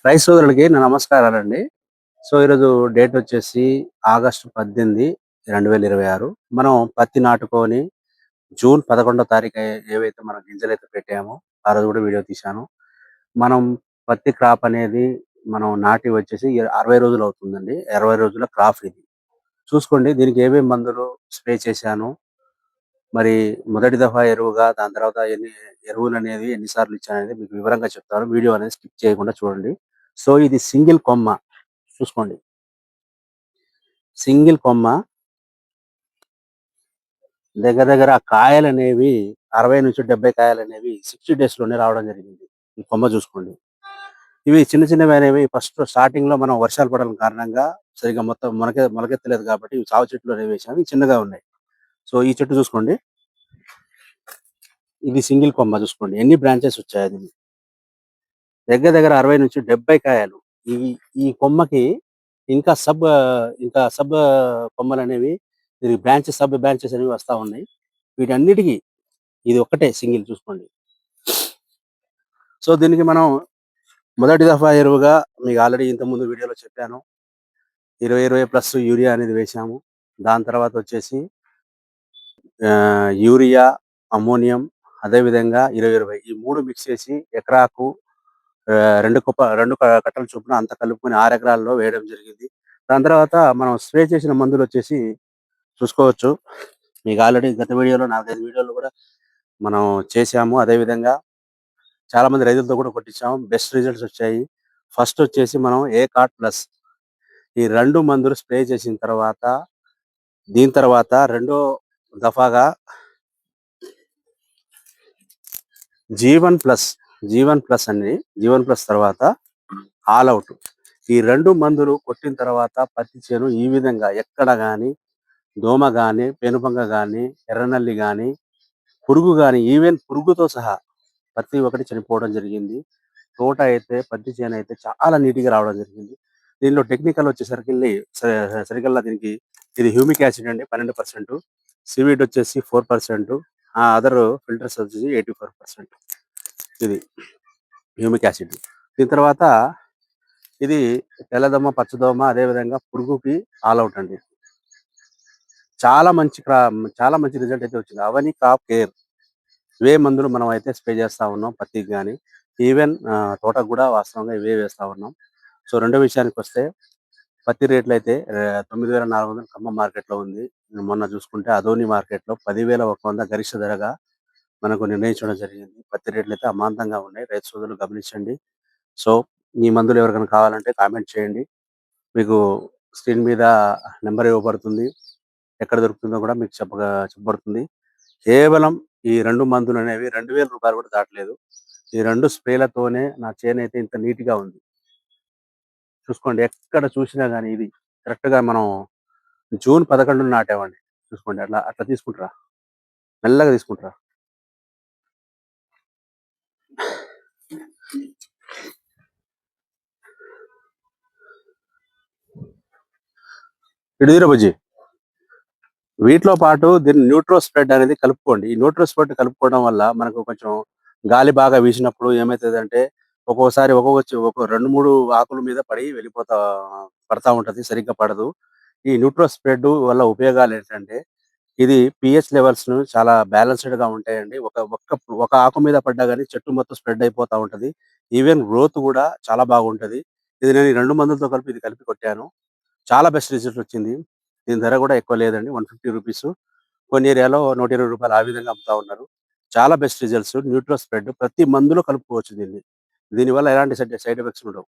రైతు సోదరులకి నా నమస్కారాలండి. ఈరోజు డేట్ వచ్చేసి ఆగస్టు 18, 2026. మనం పత్తి నాటుకొని జూన్ 11 తారీఖు ఏవైతే మనం గింజలైతే పెట్టామో, ఆ రోజు కూడా వీడియో తీశాను. మనం పత్తి క్రాప్ అనేది మనం నాటి వచ్చేసి 60 రోజులు అవుతుందండి. 60 రోజుల క్రాప్ ఇది. చూసుకోండి దీనికి ఏమేమి మందులు స్ప్రే చేశాను, మరి మొదటి దఫా ఎరువుగా, దాని తర్వాత ఎరువులనేవి ఎన్ని సార్లు ఇచ్చాననేది మీకు వివరంగా చెప్తాను. వీడియో అనేది స్కిప్ చేయకుండా చూడండి. ఇది సింగిల్ కొమ్మ చూసుకోండి. సింగిల్ కొమ్మ దగ్గర దగ్గర కాయలనేవి 60-70 కాయలనేవి 60 డేస్ లోనే రావడం జరిగింది. ఈ కొమ్మ చూసుకోండి. ఇవి చిన్న చిన్నవి అనేవి ఫస్ట్ స్టార్టింగ్ లో మనం వర్షాలు పడడం కారణంగా సరిగ్గా మొత్తం మొలకెత్తలేదు కాబట్టి ఇవి సాగు చెట్లు అనేవి వేసాము. ఇవి చిన్నగా ఉన్నాయి. ఈ చెట్టు చూసుకోండి. ఇది సింగిల్ కొమ్మ చూసుకోండి. ఎన్ని బ్రాంచెస్ వచ్చాయి అది. దగ్గర దగ్గర 60-70 కాయలు. ఈ ఈ కొమ్మకి ఇంకా సబ్ కొమ్మలనేవి, దీనికి సబ్ బ్రాంచెస్ అనేవి వస్తా ఉన్నాయి. వీటన్నిటికి ఇది ఒక్కటే సింగిల్ చూసుకోండి. దీనికి మనం మొదటి దఫా ఎరువుగా మీకు ఆల్రెడీ ఇంతకుముందు వీడియోలో చెప్పాను. 20-20+ యూరియా అనేది వేశాము. దాని తర్వాత వచ్చేసి యూరియా, అమ్మోనియం, అదేవిధంగా 20-20 ఈ 3 మిక్స్ చేసి ఎకరాకు 2 కట్టల చొప్పున అంతా కలుపుకొని 6 ఎకరాల్లో వేయడం జరిగింది. దాని తర్వాత మనం స్ప్రే చేసిన మందులు వచ్చేసి చూసుకోవచ్చు. మీకు ఆల్రెడీ గత వీడియోలో 4-5 వీడియోలు కూడా మనం చేశాము. అదేవిధంగా చాలా మంది రైతులతో కూడా కొట్టించాము. బెస్ట్ రిజల్ట్స్ వచ్చాయి. ఫస్ట్ వచ్చేసి మనం కార్డ్ ప్లస్ ఈ 2 మందులు స్ప్రే చేసిన తర్వాత, దీని తర్వాత రెండో దఫాగా జీవన్ ప్లస్ తర్వాత ఆల్ అవుట్ ఈ 2 మందులు కొట్టిన తర్వాత పత్తి చేను ఈ విధంగా ఎక్కడ గాని దోమ గాని, పెనుబంక గాని, ఎర్రనల్లి గాని, పురుగు గాని, ఈవెన్ పురుగుతో సహా ప్రతి ఒక్కటి చనిపోవడం జరిగింది. పత్తి చేను అయితే చాలా నీట్‌గా రావడం జరిగింది. దీనిలో టెక్నికల్ వచ్చేసరికెళ్ళి సరికల్లా దీనికి ఇది హ్యూమిక్ యాసిడ్ అండి 12%, సీవీడ్ వచ్చేసి 4%, అదర్ ఫిల్టర్స్ వచ్చేసి 84%. ఇది హ్యూమిక్ యాసిడ్. దీని తర్వాత ఇది తెల్లదోమ, పచ్చదోమ, అదేవిధంగా పురుగుకి ఆల్ అవుట్ అండి. చాలా మంచి రిజల్ట్ అయితే వచ్చింది. అవని క్రాప్ కేర్ ఇవే మందులు మనం అయితే స్ప్రే చేస్తా ఉన్నాం పత్తికి గాని, ఈవెన్ తోటకు కూడా వాస్తవంగా ఇవే వేస్తా ఉన్నాం. రెండో విషయానికి వస్తే పత్తి రేట్లు అయితే 9,400 ఖమ్మం మార్కెట్లో ఉంది. మొన్న చూసుకుంటే అదోని మార్కెట్లో 10,100 గరిష్ట ధరగా మనకు నిర్ణయించడం జరిగింది. పత్తి రేట్లు అయితే అమాంతంగా ఉన్నాయి. రైతు సోదరులు గమనించండి. ఈ మందులు ఎవరికైనా కావాలంటే కామెంట్ చేయండి. మీకు స్క్రీన్ మీద నెంబర్ ఇవ్వబడుతుంది. ఎక్కడ దొరుకుతుందో కూడా మీకు చెప్పబడుతుంది. కేవలం ఈ 2 మందులు అనేవి 2,000 రూపాయలు కూడా దాటలేదు. ఈ 2 స్ప్రేలతోనే నా చేను అయితే ఇంత నీట్‌గా ఉంది. చూసుకోండి. ఎక్కడ చూసినా గానీ ఇది కరెక్ట్‌గా మనం జూన్ 11 నాటామండి. చూసుకోండి. అట్లా తీసుకుంటారా, మెల్లగా తీసుకుంటారా. ఇటు బుజ్జి. వీటిలో పాటు దీన్ని న్యూట్రో స్ప్రెడ్ అనేది కలుపుకోండి. ఈ న్యూట్రో స్ప్రెడ్ కలుపుకోవడం వల్ల మనకు కొంచెం గాలి బాగా వీసినప్పుడు ఏమైతదంటే ఒక్కొక్కసారి ఒక 2, 3 ఆకుల మీద పడతా ఉంటది. సరిగ్గా పడదు. ఈ న్యూట్రో స్ప్రెడ్ వల్ల ఉపయోగాలేంటంటే ఇది పీహెచ్ లెవెల్స్‌ను చాలా బ్యాలెన్స్‌డ్‌గా ఉంటాయండి. ఒక ఆకు మీద పడ్డా గాని చెట్టు మొత్తం స్ప్రెడ్ అయిపోతా ఉంటది. ఈవెన్ గ్రోత్ కూడా చాలా బాగుంటది. ఇది నేను ఈ 2 మందులతో కలిపి కొట్టాను. చాలా బెస్ట్ రిజల్ట్ వచ్చింది. దీని ధర కూడా ఎక్కువ లేదండి. రూ. 150. కొన్ని ఏరియాలో రూ. 120 ఆ విధంగా అమ్ముతా ఉన్నారు. చాలా బెస్ట్ రిజల్ట్స్. న్యూట్రో స్ప్రెడ్ ప్రతి మందులో కలుపుకోవచ్చు దీన్ని. దీనివల్ల ఎలాంటి సైడ్ ఎఫెక్ట్స్ ఉండవు.